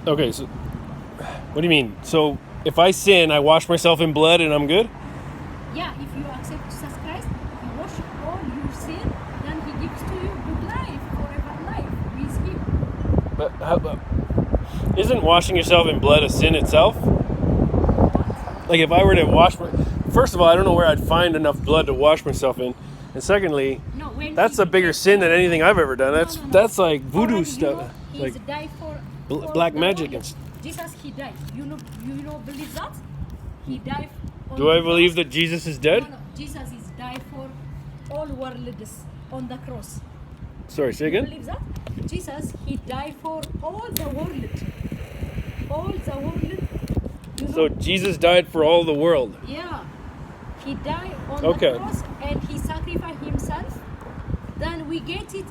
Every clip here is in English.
Okay, so what do you mean? So if I sin, I wash myself in blood and I'm good? Yeah, if you accept Jesus Christ, He wash all your sin, then He gives to you good life, forever life with Him. But isn't washing yourself in blood a sin itself? What? Like if I were to wash first of all, I don't know where I'd find enough blood to wash myself in. And secondly, No, when that's he a bigger became- sin than anything I've ever done. No, That's no, no. that's like voodoo Already, stuff. He's Like died for black the magic world. and Jesus, He died. You know, believe that? He died. On do I the believe cross. that Jesus is dead? No, Jesus is died for all worlds on the cross. Sorry, say You again? believe that? Jesus, He died for all the world. All the world. You know, So Jesus died for all the world. yeah. He died on Okay. the cross and He sacrificed Himself. Then we get it.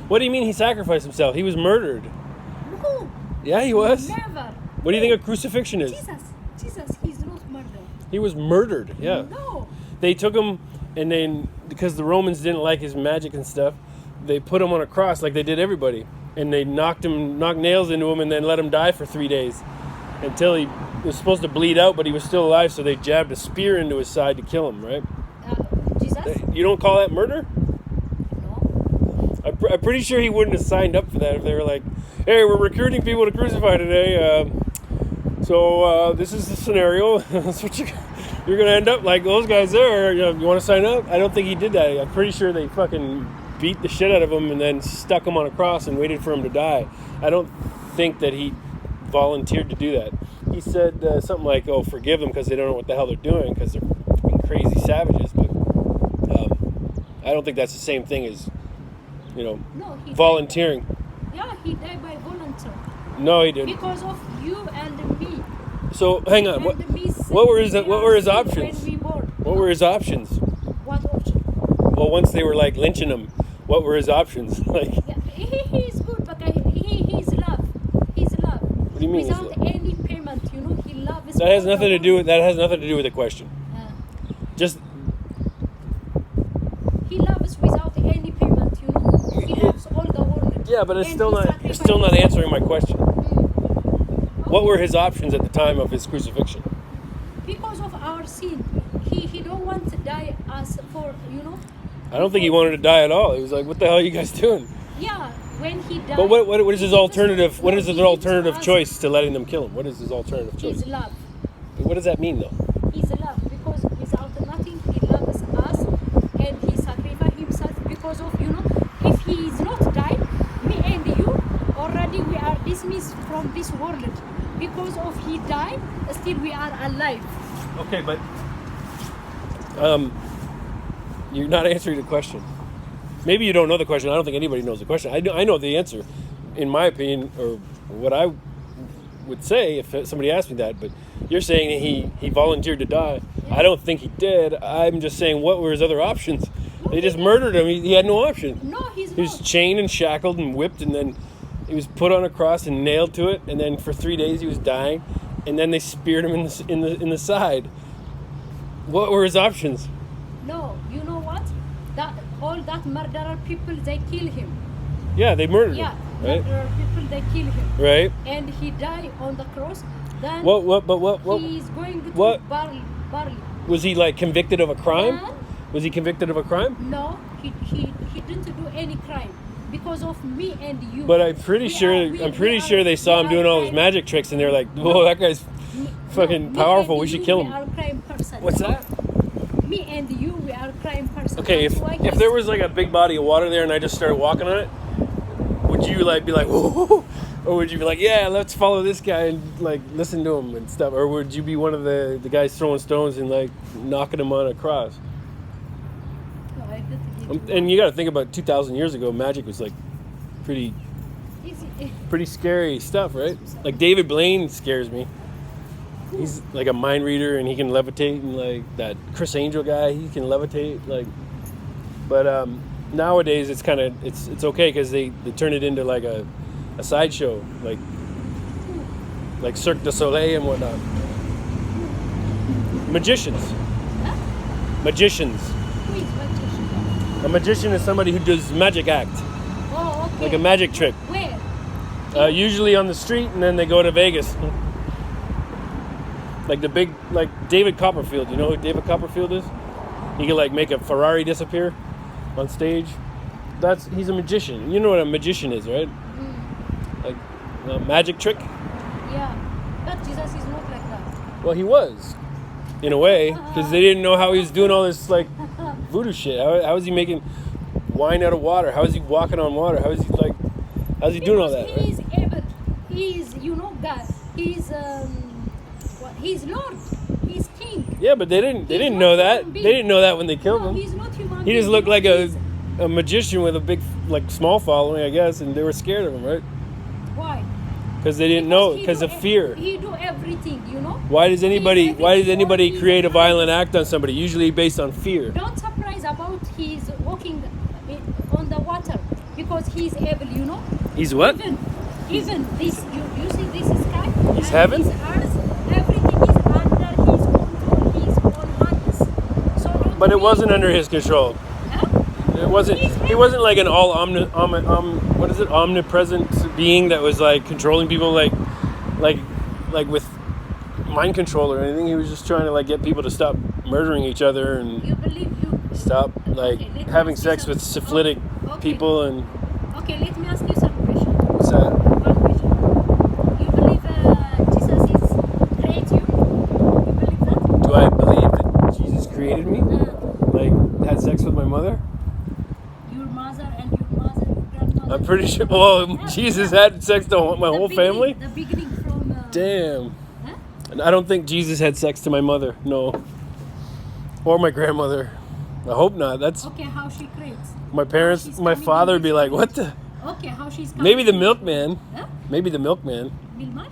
What do you mean he sacrificed himself? He was murdered. No. Yeah, he was. Never. What do you think a crucifixion is? Jesus, He's not murdered. He was murdered. Yeah. No. They took him and then because the Romans didn't like his magic and stuff, they put him on a cross like they did everybody. And they knocked nails into him and then let him die for 3 days until he was supposed to bleed out, but he was still alive, so they jabbed a spear into his side to kill him, right? Jesus? You don't call that murder? No. I'm pretty sure he wouldn't have signed up for that if they were like, hey, we're recruiting people to crucify today. So this is the scenario. That's what you're going to end up like those guys there. You want to sign up? I don't think he did that. I'm pretty sure they fucking beat the shit out of him and then stuck him on a cross and waited for him to die. I don't think that he volunteered to do that. He said something like, oh, forgive them because they don't know what the hell they're doing because they're fucking crazy savages. But I don't think that's the same thing as, No, he volunteering. Yeah, He died by volunteer. No, he didn't. Because of you and me. So hang on. And me What were his when options? we born. What were his options? What option? Well, once they were like lynching him, what were his options? Like, Yeah, he's good, but he's love. He's love. What do you mean he's Without love? any payment, He loves. that has nothing to do with the question. Just He loves without any payment, He loves all the world. yeah, but it's And still he not. You're still not sacrificed- answering my question. What were his options at the time of his crucifixion? Because of our sin, he don't want to die as for I don't think he wanted to die at all. He was like, "What the hell are you guys doing?" Yeah, when he died. But what is his alternative? What is his he alternative gives us choice to letting them kill him? What is his alternative choice? His love. What does that mean, though? His love, because without nothing, He loves us, and He sacrificed Himself because of if He is not died, me and you already we are dismissed from this world. Because of He died, still we are alive. Okay, but you're not answering the question. Maybe you don't know the question. I don't think anybody knows the question. I know the answer, in my opinion, or what I would say if somebody asked me that. But you're saying that he volunteered to die. I don't think he did. I'm just saying, what were his other options? They just murdered him. He had no option. No, he's He was not. chained and shackled and whipped, and then he was put on a cross and nailed to it. And then for 3 days he was dying, and then they speared him in the side. What were his options? No, you know what? All that murderer people, they kill him. Yeah, they murdered Yeah, him, right? murderer people, they kill him. Right. And he died on the cross. Then What he is going to what- barley. was he like convicted of a crime? Then, Was he convicted of a crime? no, he didn't do any crime because of me and you. But I'm pretty We sure are- we- I'm we pretty are- sure they saw we him are doing all his crime- magic tricks, and they're like, "Whoa, that guy's Me- fucking me powerful. and We should you, kill We him." are crime person. What's that? Me and you, we are crime person. Okay, That's why if he's- there was like a big body of water there and I just started walking on it, would you like be like, "Whoa," or would you be like, "Yeah, let's follow this guy and like listen to him and stuff," or would you be one of the guys throwing stones and like knocking him on a cross? No, I didn't get And you got to think about 2,000 years ago, magic was like pretty Easy. scary stuff, right? Like David Blaine scares me. He's like a mind reader and he can levitate, and like that Chris Angel guy, he can levitate. Like, but nowadays it's kind of it's okay because they turn it into like a sideshow, like Cirque du Soleil and whatnot. Magicians. Huh? Magicians. Who is magician? A magician is somebody who does magic act, Oh, okay. like a magic trick. Where? Usually on the street, and then they go to Vegas. Like the big, like David Copperfield. You know who David Copperfield is? He can like make a Ferrari disappear on stage. He's a magician. You know what a magician is, right? Like a magic trick. Yeah, but Jesus is not like that. Well, he was, in a way, because they didn't know how he was doing all this like voodoo shit. How was he making wine out of water? How is he walking on water? How's he doing all that? He is able. He is, God. He's Lord. He's King. Yeah, but they didn't know that. They didn't know that when they killed him. He's not human. He just looked like a magician with a big, like, small following, I guess, and they were scared of him, right? Why? Because they didn't know, because of fear. He do everything, Why does anybody create a violent act on somebody? Usually based on fear. Don't surprise about he's walking on the water because he's able, He's what? Even this, you see this sky? He's heaven? This earth, everything is under his control, his own hands. So But it wasn't under his control. It wasn't. He wasn't like an omnipresent being that was like controlling people like with mind control or anything. He was just trying to like get people to stop murdering each other and stop like having sex with syphilitic people and. Okay, let me ask you some question. What's that? One question. You believe Jesus is created you? You believe that? Do I believe that Jesus created me? Like had sex with my mother? Your mother and your grandmother. I'm pretty sure. Well, Jesus had sex to my whole family. The beginning from. Damn. Huh? And I don't think Jesus had sex to my mother. No. Or my grandmother. I hope not. That's okay. How she creates? my parents. My father would be like, "What the?" Okay, how she's coming? Maybe the milkman. Huh? Maybe the milkman. Milkman?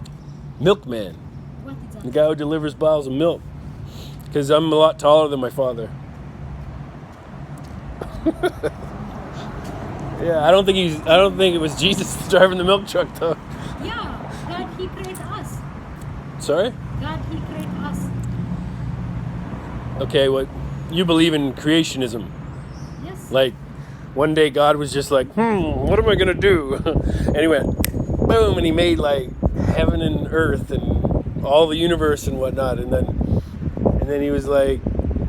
Milkman. What is that? The guy who delivers bottles of milk. Because I'm a lot taller than my father. Yeah, I don't think it was Jesus driving the milk truck though. Yeah, God he created us. Sorry? God he created us. Okay, what you believe in creationism? Yes. Like one day God was just like, what am I gonna do? And he went, boom, and he made like heaven and earth and all the universe and whatnot. And then he was like,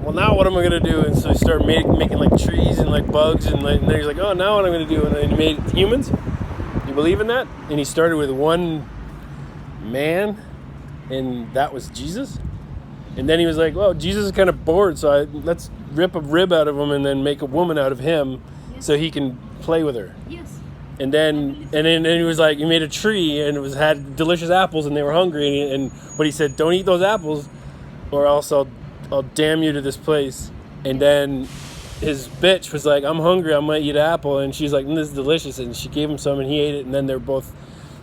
well, now what am I gonna do? And so he started making like trees and like bugs and then he's like, oh, now what am I gonna do? And then he made humans. You believe in that? And he started with one man, and that was Jesus. And then he was like, well, Jesus is kind of bored, so let's rip a rib out of him and then make a woman out of him, so he can play with her. Yes. And then he was like, he made a tree and it had delicious apples and they were hungry but he said, don't eat those apples, or else I'll damn you to this place. And then his bitch was like, I'm hungry, I might eat an apple. And she's like, this is delicious. And she gave him some and he ate it. And then they're both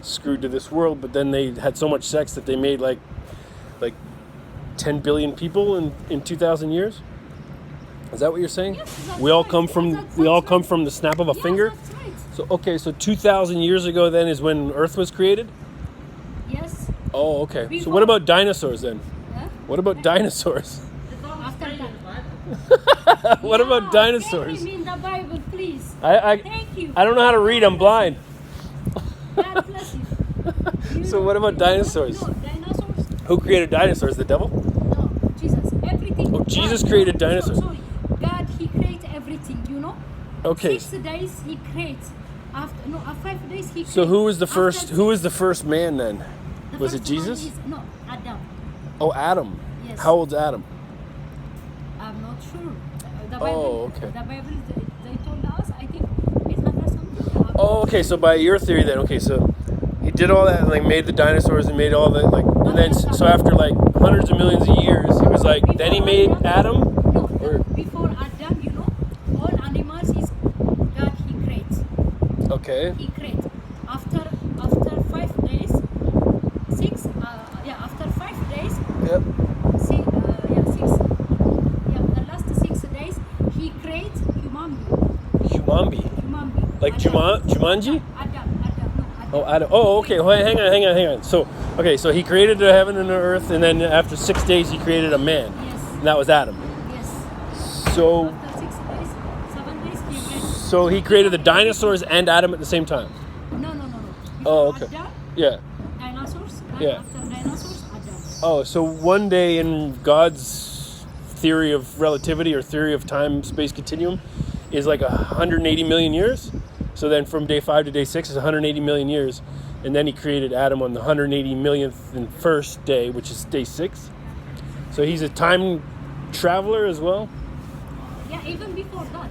screwed to this world. But then they had so much sex that they made like 10 billion people in 2,000 years. Is that what you're saying? Yes, we all come from the snap of a finger. That's right. So okay, so 2,000 years ago then is when Earth was created. Yes. Oh, okay. So what about dinosaurs then? Huh? What about dinosaurs? After that. What about dinosaurs? Tell me in the Bible, please. Thank you. I don't know how to read. I'm blind. God bless you. So what about dinosaurs? No, dinosaurs. Who created dinosaurs? The devil? No, Jesus. Everything. Oh, Jesus created dinosaurs. Sorry. God, he created everything. Okay. 6 days he creates. After 5 days he creates. So who was the first? Who was the first man then? Was it Jesus? No, Adam. Oh, Adam. Yes. How old's Adam? I'm not sure. The Bible, Oh, okay. The Bible, they told us, I think, 800 something. Oh, okay. So by your theory then, okay, so he did all that and like made the dinosaurs and made all that and then so after like hundreds of millions of years, he was like, then he made Adam. No, before Adam, all animals is God he creates. Okay. He creates. After 5 days, after 5 days. Yep. 6. The last 6 days he creates human. Like Jumanji? Adam. Oh, Adam. Oh, okay. Wait, hang on. So, okay, so he created the heaven and the earth, and then after 6 days, he created a man. Yes. And that was Adam. Yes. So, After 6 days, 7 days he created. so he created the dinosaurs and Adam at the same time. No. Oh, okay. Adam, Yeah. dinosaurs, and Yeah. after dinosaurs, Adam. Oh, so one day in God's theory of relativity or theory of time-space continuum is like 180 million years. So then from day 5 to day 6 is 180 million years. And then he created Adam on the 180 millionth and first day, which is day 6. So he's a time traveler as well. Yeah, even before that.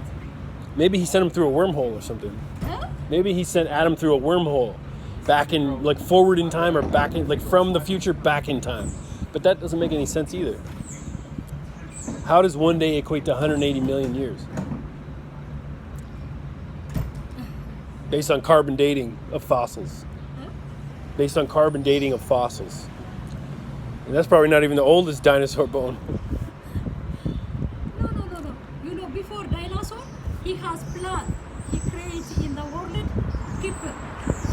Maybe he sent him through a wormhole or something. Huh? Maybe he sent Adam through a wormhole, back in, like, forward in time, or back in, like, from the future back in time. But that doesn't make any sense either. How does one day equate to 180 million years? Based on carbon dating of fossils. Huh? Based on carbon dating of fossils. And that's probably not even the oldest dinosaur bone. No. You know, before dinosaur, he has blood. He creates in the world keeper.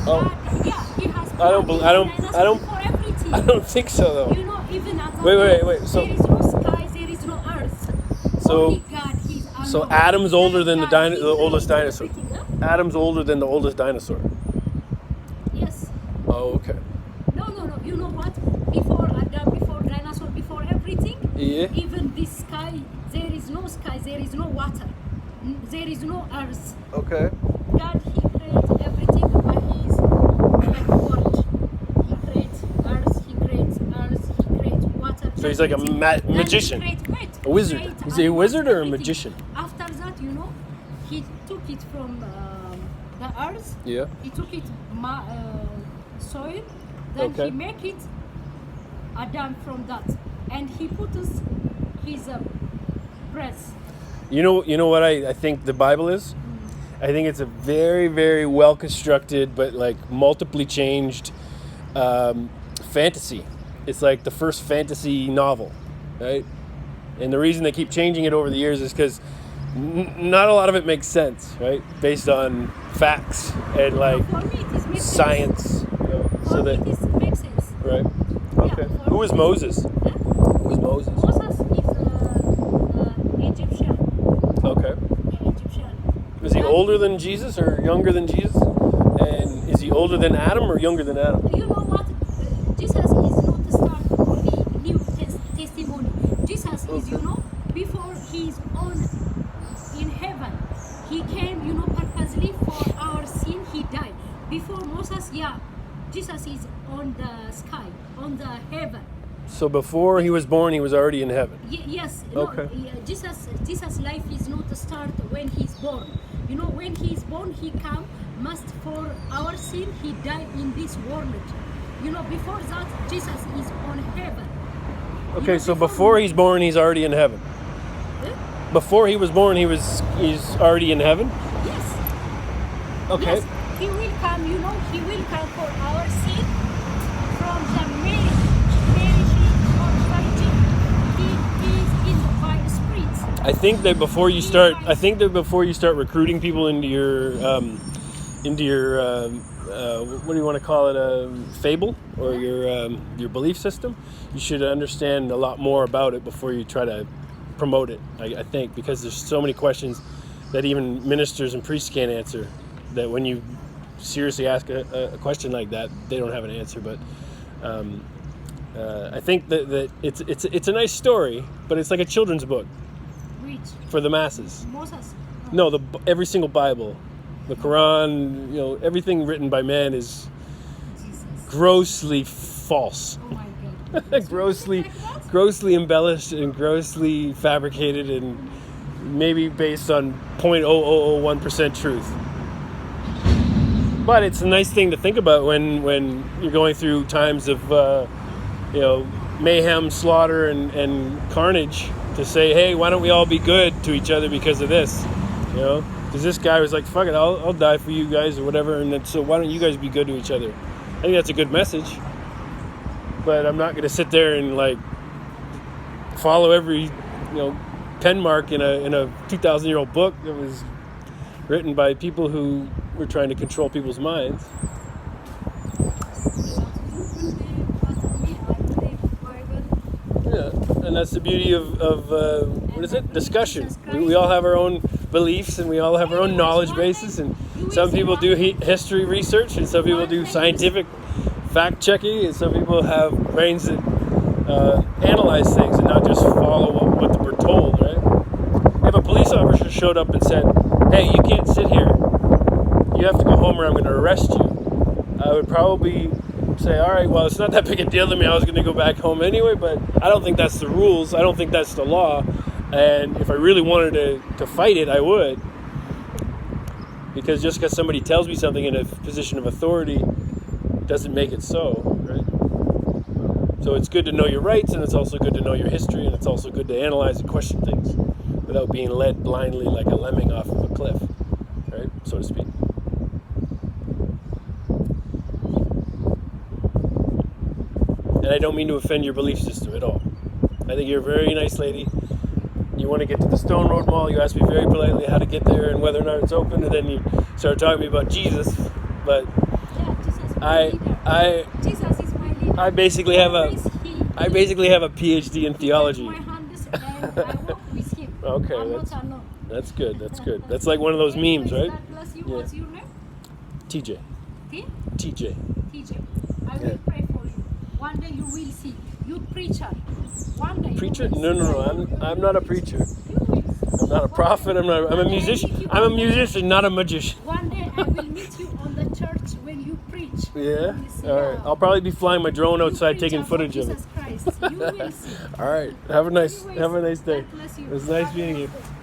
Oh. Yeah, he has blood. I don't For everything. I don't think so, though. You know, even at Wait, so- there is no sky, there is no earth. So- Only God, he's So unknown. Adam's older than the God, he oldest creates dinosaur. everything, huh? Adam's older than the oldest dinosaur. Yes. Oh, okay. No. You know what? Before Adam, before dinosaur, before everything, Yeah. even this sky, there is no sky, there is no water, there is no earth. Okay. God, he creates everything by his word. He creates earth, he creates water. So he's like a everything. Then magician. he creates, A wizard. creates Is he a animals, wizard or a everything. magician? After that, you know, he took it from the earth. Yeah. He took it soil, then Okay. he make it Adam from that, and he put his breath. You know what I think the Bible is? I think it's a very, very well constructed, but like multiply changed fantasy. It's like the first fantasy novel, right? And the reason they keep changing it over the years is because not a lot of it makes sense, right? Based on facts and like For me, it is makes science. You know, Sense. so For that me, it makes sense. right? Okay. Yeah, Who was Moses? Huh? Who was Moses? Moses is Egyptian. Okay. Egyptian. Is he older than Jesus or younger than Jesus? And is he older than Adam or younger than Adam? You know what? Jesus is not the start of the New Testimony. Jesus is, you know, before he's on in heaven, he came, you know, purposely for our sin. He died. Before Moses, yeah, Jesus is on the sky, on the heaven. So before he was born, he was already in heaven. Yes. Okay. No, Jesus' life is not the start when he's born. You know, when he's born, he come must for our sin. He died in this world. You know, before that, Jesus is on heaven. You Okay, know, so before he's born, he's already in heaven. Eh? Before he was born, he's already in heaven. Yes. Okay. Yes. He will come. You know, he will come for our sin from the Mary, she or virgin. He is in by the Spirit. I think that before you start recruiting people into your what do you want to call it, fable or your belief system, you should understand a lot more about it before you try to promote it. I think because there's so many questions that even ministers and priests can't answer, that when you seriously ask a question like that, they don't have an answer. But I think that it's a nice story, but it's like a children's book Which for the masses. Moses. No, every single Bible, the Quran, you know, everything written by man is Jesus. grossly false, Oh my God. grossly embellished and grossly fabricated, and maybe based on 0.0001% truth. But it's a nice thing to think about when you're going through times of mayhem, slaughter, and carnage, to say, hey, why don't we all be good to each other because of this? You know, because this guy was like, fuck it, I'll die for you guys or whatever, and then, so why don't you guys be good to each other? I think that's a good message. But I'm not going to sit there and like follow every pen mark in a 2,000-year-old book that was written by people who were trying to control people's minds. Yeah, and that's the beauty of what is it? Discussion. We all have our own beliefs and we all have our own knowledge bases, and some people do history research, and some people do scientific fact checking, and some people have brains that analyze things and not just follow what we're told, right? If a police officer showed up and said, "Hey, you can't sit here. You have to go home or I'm going to arrest you," I would probably say, all right, well, it's not that big a deal to me. I was going to go back home anyway, but I don't think that's the rules. I don't think that's the law. And if I really wanted to fight it, I would. Because just because somebody tells me something in a position of authority doesn't make it so, right? So it's good to know your rights, and it's also good to know your history, and it's also good to analyze and question things without being led blindly like a lemming off of a cliff, right, so to speak. And I don't mean to offend your belief system at all. I think you're a very nice lady. You want to get to the Stone Road Mall, you ask me very politely how to get there and whether or not it's open, and then you start talking to me about Jesus. But Jesus is my leader. I basically have a PhD in theology. My hands and I walk with him. Okay, I'm not alone. that's good. That's good. That's like one of those memes, right? God bless you. What's your name? TJ. T? TJ. TJ. I will pray for you. One day you will see. You preacher. One day. Preacher? You will No. see. I'm not a preacher. You will see. I'm not a prophet. I'm a musician. I'm a musician, not a magician. One day I will meet you on the church when you preach. Yeah. You will see. All right. I'll probably be flying my drone You outside, preach taking about footage of it. Jesus Christ. You will see. All right. Have a nice day. God bless you. It was nice God meeting bless you. you.